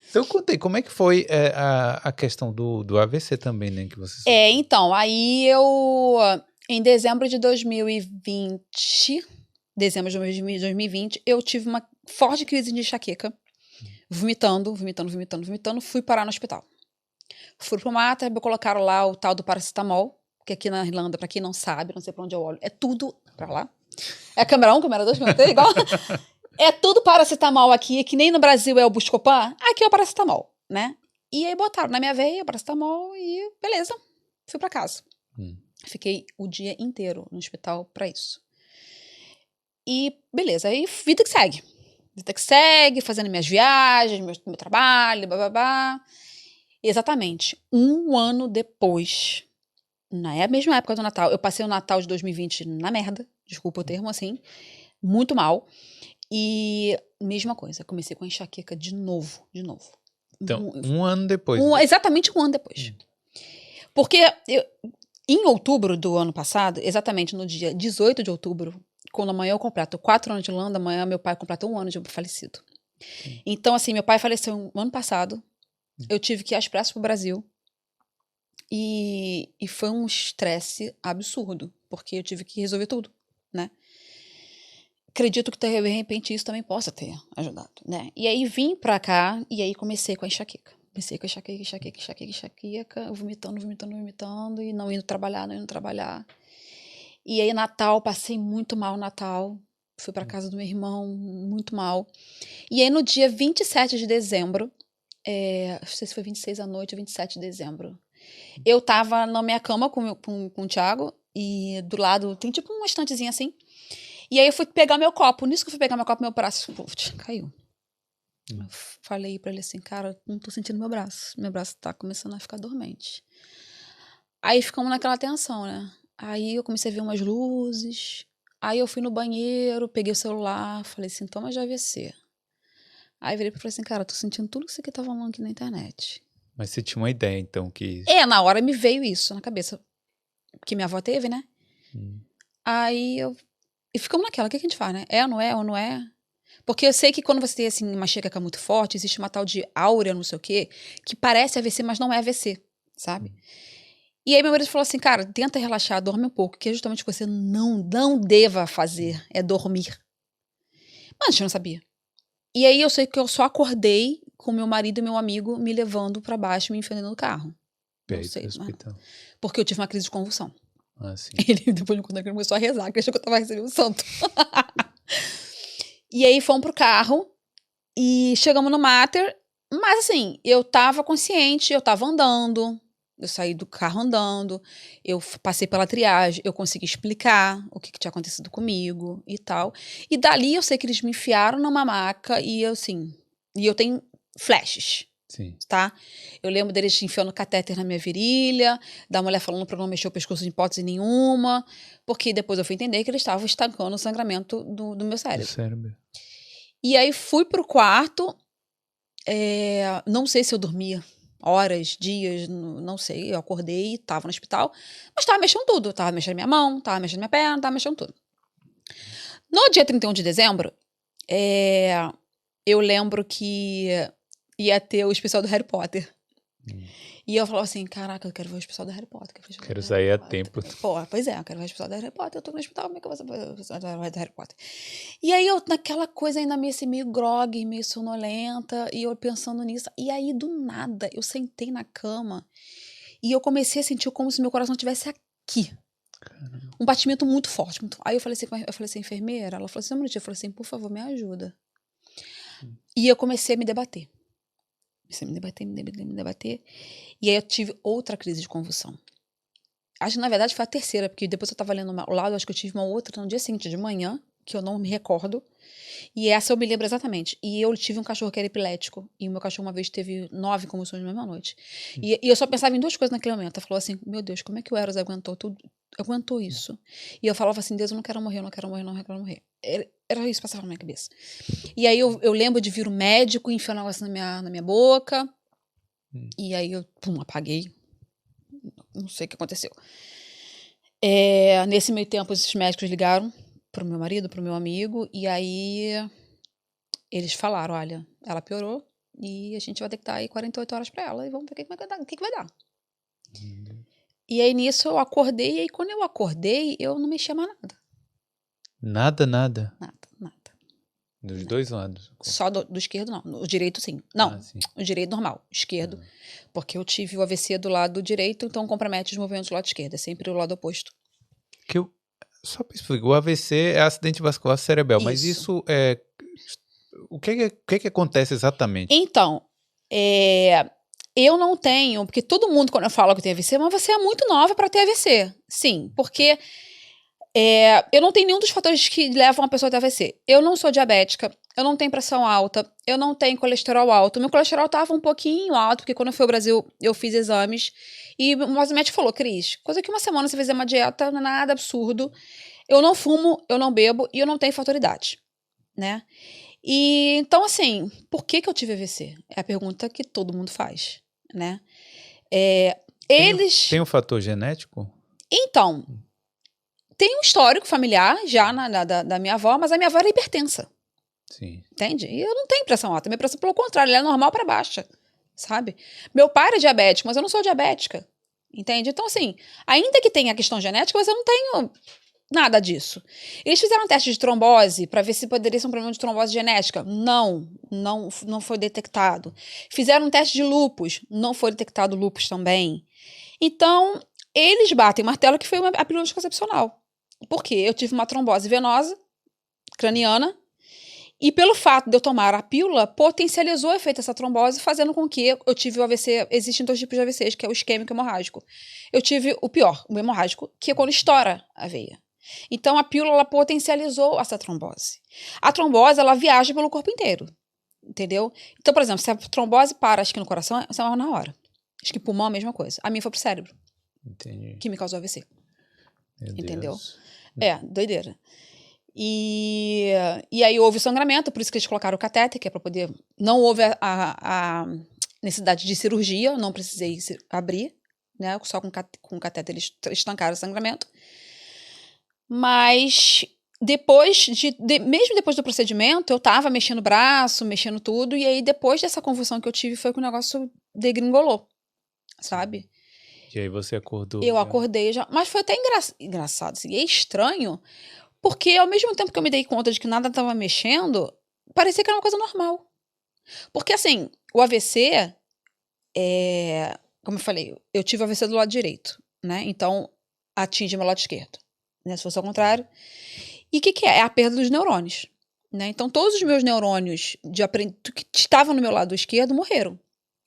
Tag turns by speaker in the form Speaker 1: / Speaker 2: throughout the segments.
Speaker 1: Então, contei, como é que foi a questão do AVC também, né? Que você...
Speaker 2: Então, aí em dezembro de 2020, eu tive uma forte crise de enxaqueca, vomitando, fui parar no hospital. Fui pro mater, me colocaram lá o tal do paracetamol, que aqui na Irlanda, pra quem não sabe, não sei pra onde eu olho, é tudo pra lá. É câmera 1, câmera 2, câmera 3, igual. É tudo paracetamol aqui, que nem no Brasil é o Buscopan, aqui é o paracetamol, né? E aí botaram na minha veia o paracetamol e beleza, fui pra casa. Fiquei o dia inteiro no hospital pra isso. E beleza, aí vida que segue. Vida que segue, fazendo minhas viagens, meu trabalho, bababá. Exatamente, um ano depois, na mesma época do Natal, eu passei o Natal de 2020 na merda, desculpa o termo assim, muito mal. E mesma coisa, comecei com a enxaqueca de novo.
Speaker 1: Então, um ano depois.
Speaker 2: Exatamente um ano depois. Porque em outubro do ano passado, exatamente no dia 18 de outubro, quando amanhã eu completo 4 anos de Irlanda, amanhã meu pai completa 1 ano de falecido. Então, assim, meu pai faleceu no ano passado, eu tive que ir às pressas pro Brasil, e foi um estresse absurdo, porque eu tive que resolver tudo, né? Acredito que de repente isso também possa ter ajudado, né? E aí vim pra cá e aí comecei com a enxaqueca. Vomitando e não indo trabalhar. E aí Natal, passei muito mal Natal. Fui pra casa do meu irmão, muito mal. E aí no dia 27 de dezembro, não sei se foi 26 à noite ou 27 de dezembro, eu tava na minha cama com o Thiago e do lado tem tipo uma estantezinha assim. E aí eu fui pegar meu copo. Nisso que eu fui pegar meu copo, meu braço caiu. Eu falei pra ele assim, cara, não tô sentindo meu braço. Meu braço tá começando a ficar dormente. Aí ficamos naquela tensão, né? Aí eu comecei a ver umas luzes. Aí eu fui no banheiro, peguei o celular, falei, sintomas de AVC. Aí virei pra ele assim, cara, tô sentindo tudo que você aqui tá falando aqui na internet.
Speaker 1: Mas você tinha uma ideia, então, que...
Speaker 2: Na hora me veio isso na cabeça. Porque minha avó teve, né? Aí e ficamos naquela, o que a gente faz, né? Ou não é? Porque eu sei que quando você tem, assim, uma enxaqueca muito forte, existe uma tal de áurea, não sei o quê, que parece AVC, mas não é AVC, sabe? E aí meu marido falou assim, cara, tenta relaxar, dorme um pouco, que é justamente o que você não deva fazer, é dormir. Mas a gente não sabia. E aí eu sei que eu só acordei com meu marido e meu amigo me levando pra baixo, me enfiando no carro. Não sei,
Speaker 1: hospital.
Speaker 2: porque eu tive uma crise de convulsão.
Speaker 1: Ah, sim.
Speaker 2: Ele, depois de quando ele começou a rezar, que achou que eu tava recebendo o santo. E aí fomos pro carro e chegamos no Mater, mas assim, eu tava consciente, eu tava andando, eu saí do carro andando, eu passei pela triagem, eu consegui explicar o que tinha acontecido comigo e tal. E dali eu sei que eles me enfiaram numa maca e eu assim, e eu tenho flashes.
Speaker 1: Sim.
Speaker 2: Tá? Eu lembro deles enfiando catéter na minha virilha, da mulher falando pra eu não mexer o pescoço de hipótese nenhuma, porque depois eu fui entender que eles estavam estancando o sangramento do meu cérebro. E aí fui pro quarto, não sei se eu dormia horas, dias, não sei, eu acordei, tava no hospital, mas tava mexendo tudo, tava mexendo minha mão, tava mexendo minha perna, tava mexendo tudo. No dia 31 de dezembro, eu lembro que ia ter o especial do Harry Potter. E eu falava assim, caraca, eu quero ver o especial do Harry Potter.
Speaker 1: Quero sair a tempo.
Speaker 2: Pois é, eu quero ver o especial do Harry Potter. Eu tô no hospital, como é que eu vou saber o especial do Harry Potter? E aí eu, naquela coisa ainda meio assim, meio grog, meio sonolenta, e eu pensando nisso. E aí, do nada, eu sentei na cama e eu comecei a sentir como se meu coração estivesse aqui. Caramba. Um batimento muito forte. Aí eu falei assim, enfermeira, ela falou assim, um minutinho, eu falei assim, por favor, me ajuda. E eu comecei a me debater. Me debater. E aí eu tive outra crise de convulsão. Acho que na verdade foi a terceira, porque depois eu tava lendo ao lado, acho que eu tive uma outra no dia seguinte, de manhã, que eu não me recordo. E essa eu me lembro exatamente. E eu tive um cachorro que era epilético. E o meu cachorro uma vez teve 9 convulsões na mesma noite. E eu só pensava em duas coisas naquele momento. Eu falava assim, meu Deus, como é que o Eros aguentou isso? E eu falava assim, Deus, eu não quero morrer. Era isso que passava na minha cabeça. E aí eu lembro de vir o médico e enfiar um negócio na minha boca. E aí eu, apaguei. Não sei o que aconteceu. Nesse meio tempo, esses médicos ligaram pro meu marido, pro meu amigo, e aí eles falaram, olha, ela piorou, E a gente vai ter que dar aí 48 horas pra ela e vamos ver o que vai dar. E aí nisso eu acordei, e aí quando eu acordei, eu não mexia mais nada.
Speaker 1: Nada, nada.
Speaker 2: Nada.
Speaker 1: Dos dois lados.
Speaker 2: Só do esquerdo, não. O direito, sim. Não,
Speaker 1: Ah, sim.
Speaker 2: o direito normal. Esquerdo. Porque eu tive o AVC do lado direito, então compromete os movimentos do lado esquerdo. É sempre o lado oposto.
Speaker 1: Só para explicar, o AVC é acidente vascular cerebral, mas isso é... O que acontece exatamente?
Speaker 2: Então, eu não tenho, porque todo mundo quando eu falo que tem AVC, mas você é muito nova para ter AVC. Sim, porque eu não tenho nenhum dos fatores que levam a pessoa a ter AVC. Eu não sou diabética, eu não tenho pressão alta, eu não tenho colesterol alto. Meu colesterol estava um pouquinho alto, porque quando eu fui ao Brasil, eu fiz exames. E o médico falou, Cris, coisa que uma semana você fizer uma dieta, não é nada absurdo. Eu não fumo, eu não bebo e eu não tenho fator idade, né? E então, assim, por que eu tive AVC? É a pergunta que todo mundo faz, né?
Speaker 1: Tem um fator genético?
Speaker 2: Então, tem um histórico familiar já da minha avó, mas a minha avó era hipertensa.
Speaker 1: Sim.
Speaker 2: Entende? E eu não tenho pressão alta. Minha pressão, pelo contrário, ela é normal para baixa, sabe? Meu pai era diabético, mas eu não sou diabética. Entende? Então, assim, ainda que tenha a questão genética, mas eu não tenho nada disso. Eles fizeram um teste de trombose para ver se poderia ser um problema de trombose genética. Não foi detectado. Fizeram um teste de lúpus. Não foi detectado lúpus também. Então, eles batem martelo que foi a pílula anticoncepcional. Por quê? Eu tive uma trombose venosa, craniana, e pelo fato de eu tomar a pílula, potencializou o efeito dessa trombose, fazendo com que eu tive o AVC. Existem 2 tipos de AVCs, que é o isquêmico e o hemorrágico. Eu tive o pior, o hemorrágico, que é quando estoura a veia. Então, a pílula ela potencializou essa trombose. A trombose, ela viaja pelo corpo inteiro, entendeu? Então, por exemplo, se a trombose para, acho que no coração, você morre na hora. Acho que pulmão é a mesma coisa. A minha foi pro cérebro.
Speaker 1: Entendi.
Speaker 2: Que me causou AVC.
Speaker 1: Meu
Speaker 2: entendeu?
Speaker 1: Deus.
Speaker 2: Doideira. E aí houve sangramento, por isso que eles colocaram o catéter, que é para poder... Não houve a necessidade de cirurgia, não precisei abrir, né? Só com o catéter eles estancaram o sangramento. Mas mesmo depois do procedimento, eu tava mexendo o braço, mexendo tudo, e aí depois dessa convulsão que eu tive, foi que o negócio degringolou, sabe?
Speaker 1: E aí você acordou?
Speaker 2: Eu acordei já, mas foi até engraçado, assim, é estranho, porque ao mesmo tempo que eu me dei conta de que nada tava mexendo, parecia que era uma coisa normal. Porque assim, o AVC, como eu falei, eu tive AVC do lado direito, né? Então, atinge meu lado esquerdo, né? Se fosse ao contrário. E o que é? É a perda dos neurônios, né? Então, todos os meus neurônios que estavam no meu lado esquerdo morreram,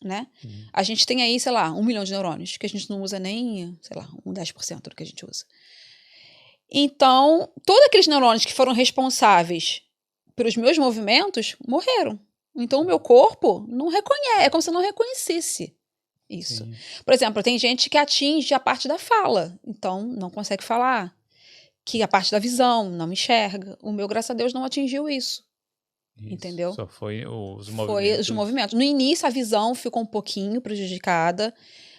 Speaker 2: né? A gente tem aí, sei lá, 1 milhão de neurônios, que a gente não usa nem, sei lá, 10% do que a gente usa. Então, todos aqueles neurônios que foram responsáveis pelos meus movimentos morreram. Então, o meu corpo não reconhece, é como se não reconhecesse isso. Sim. Por exemplo, tem gente que atinge a parte da fala, então não consegue falar. Que a parte da visão não me enxerga. O meu, graças a Deus, não atingiu isso. Entendeu?
Speaker 1: Só foi os movimentos.
Speaker 2: Foi os movimentos. No início, a visão ficou um pouquinho prejudicada,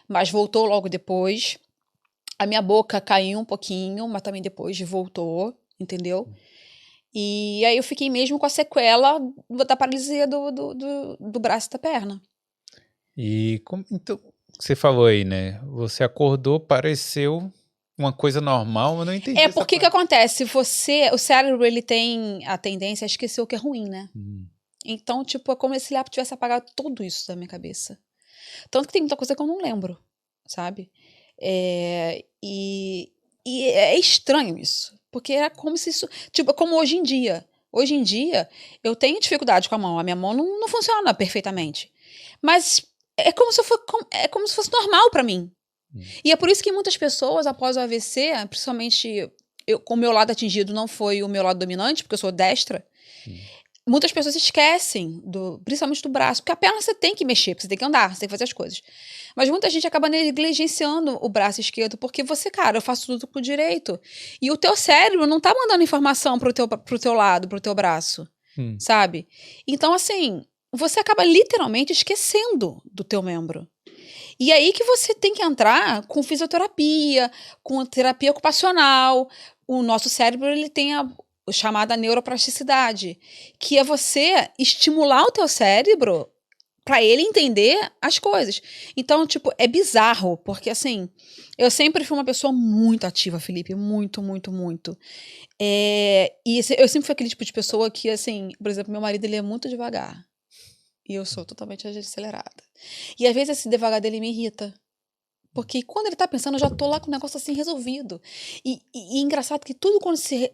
Speaker 2: mas voltou logo depois. A minha boca caiu um pouquinho, mas também depois voltou, entendeu? E aí eu fiquei mesmo com a sequela da paralisia do braço e da perna.
Speaker 1: E então, você falou aí, né? Você acordou, pareceu uma coisa normal, eu não entendi.
Speaker 2: Porque que acontece? O cérebro, ele tem a tendência a esquecer o que é ruim, né? Então, tipo, é como se ele tivesse apagado tudo isso da minha cabeça. Tanto que tem muita coisa que eu não lembro, sabe? E é estranho isso. Porque é como se isso... Tipo, como hoje em dia. Hoje em dia, eu tenho dificuldade com a mão. A minha mão não funciona perfeitamente. Mas é como se fosse normal pra mim. E é por isso que muitas pessoas, após o AVC, principalmente com o meu lado atingido não foi o meu lado dominante, porque eu sou destra, muitas pessoas esquecem, principalmente do braço, porque a perna você tem que mexer, você tem que andar, você tem que fazer as coisas. Mas muita gente acaba negligenciando o braço esquerdo, porque você, cara, eu faço tudo pro direito. E o teu cérebro não tá mandando informação pro teu lado, pro teu braço, sabe? Então, assim, você acaba literalmente esquecendo do teu membro. E aí que você tem que entrar com fisioterapia, com terapia ocupacional. O nosso cérebro, ele tem a chamada neuroplasticidade, que é você estimular o teu cérebro pra ele entender as coisas. Então, tipo, é bizarro, porque assim, eu sempre fui uma pessoa muito ativa, Felipe, muito, muito, muito. Eu sempre fui aquele tipo de pessoa que, assim, por exemplo, meu marido, ele é muito devagar. E eu sou totalmente acelerada. E às vezes esse devagar dele me irrita. Porque quando ele tá pensando, eu já tô lá com o negócio assim resolvido. E engraçado que tudo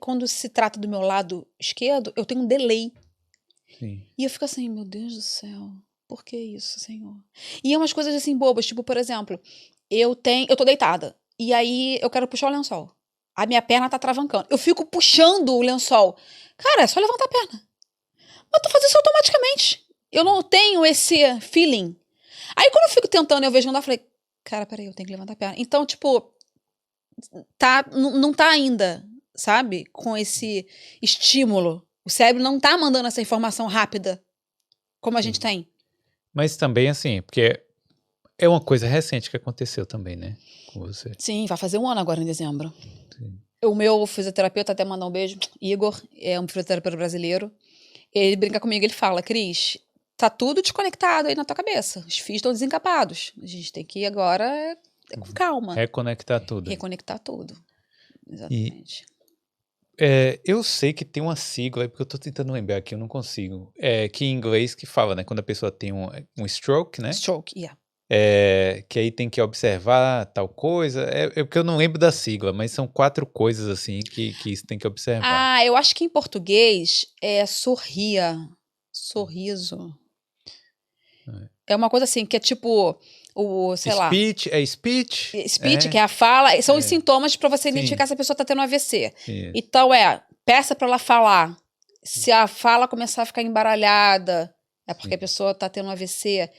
Speaker 2: quando se trata do meu lado esquerdo, eu tenho um delay.
Speaker 1: Sim.
Speaker 2: E eu fico assim, meu Deus do céu, por que isso, Senhor? E é umas coisas assim bobas, tipo, por exemplo, eu tô deitada, e aí eu quero puxar o lençol. A minha perna tá travancando. Eu fico puxando o lençol. Cara, é só levantar a perna. Eu tô fazendo isso automaticamente. Eu não tenho esse feeling. Aí quando eu fico tentando, eu vejo não dá, eu falei, cara, peraí, eu tenho que levantar a perna. Então, tipo, não tá ainda, sabe? Com esse estímulo. O cérebro não tá mandando essa informação rápida, como a gente tem.
Speaker 1: Mas também, assim, porque é uma coisa recente que aconteceu também, né? Com você.
Speaker 2: Sim, vai fazer 1 ano agora em dezembro.
Speaker 1: Sim.
Speaker 2: O meu fisioterapeuta, até mandar um beijo, Igor, é um fisioterapeuta brasileiro. Ele brinca comigo, ele fala, Cris, tá tudo desconectado aí na tua cabeça. Os fios estão desencapados. A gente tem que ir agora com calma.
Speaker 1: Reconectar tudo.
Speaker 2: Reconectar tudo. Exatamente.
Speaker 1: Eu sei que tem uma sigla, porque eu tô tentando lembrar aqui, eu não consigo. Que em inglês que fala, né? Quando a pessoa tem um stroke, né?
Speaker 2: Stroke, yeah.
Speaker 1: Que aí tem que observar tal coisa. Porque eu não lembro da sigla, mas são 4 coisas assim que isso tem que observar.
Speaker 2: Ah, eu acho que em português é sorria. Sorriso. É uma coisa assim, que é tipo, sei lá.
Speaker 1: Speech, speech.
Speaker 2: Speech, que é a fala, são os sintomas para você identificar se a pessoa tá tendo AVC.
Speaker 1: Isso.
Speaker 2: Então peça para ela falar. Se a fala começar a ficar embaralhada, é porque a pessoa tá tendo AVC.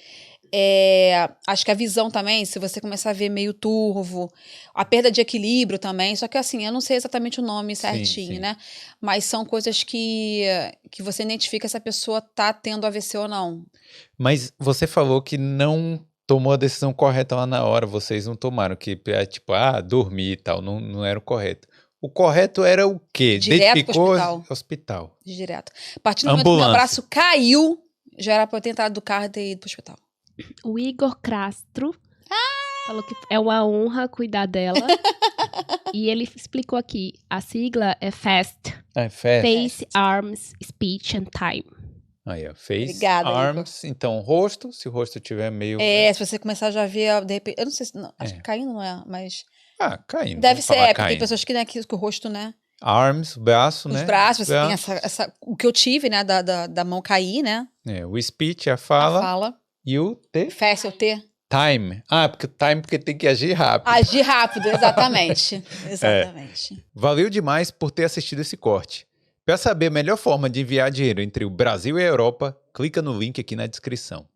Speaker 2: Acho que a visão também, se você começar a ver meio turvo, a perda de equilíbrio também, só que assim, eu não sei exatamente o nome certinho, né? Mas são coisas que você identifica se a pessoa tá tendo AVC ou não.
Speaker 1: Mas você falou que não tomou a decisão correta lá na hora, vocês não tomaram, que é tipo, dormir e tal, não era o correto. O correto era o quê?
Speaker 2: Direto pro
Speaker 1: hospital.
Speaker 2: Direto. A partir do momento que meu braço caiu, já era pra eu ter entrado do carro e ter ido pro hospital.
Speaker 3: O Igor Castro falou que é uma honra cuidar dela. E ele explicou aqui, a sigla é FAST. Face, Arms, Speech and Time.
Speaker 1: Aí, ó, face,
Speaker 2: obrigada,
Speaker 1: arms,
Speaker 2: Igor.
Speaker 1: Então rosto, se o rosto tiver meio...
Speaker 2: se você começar já a ver, de repente, eu não sei se, acho que caindo não é, mas...
Speaker 1: caindo.
Speaker 2: Deve ser, porque tem pessoas que, né, que o rosto, né?
Speaker 1: Arms, braço, né?
Speaker 2: Os braços, você tem o que eu tive, né, da mão cair, né?
Speaker 1: O speech, a fala.
Speaker 2: A fala.
Speaker 1: E o T?
Speaker 2: Face, o T.
Speaker 1: Time. Porque tem que agir rápido.
Speaker 2: Agir rápido, exatamente. Exatamente.
Speaker 1: Valeu demais por ter assistido esse corte. Para saber a melhor forma de enviar dinheiro entre o Brasil e a Europa, clica no link aqui na descrição.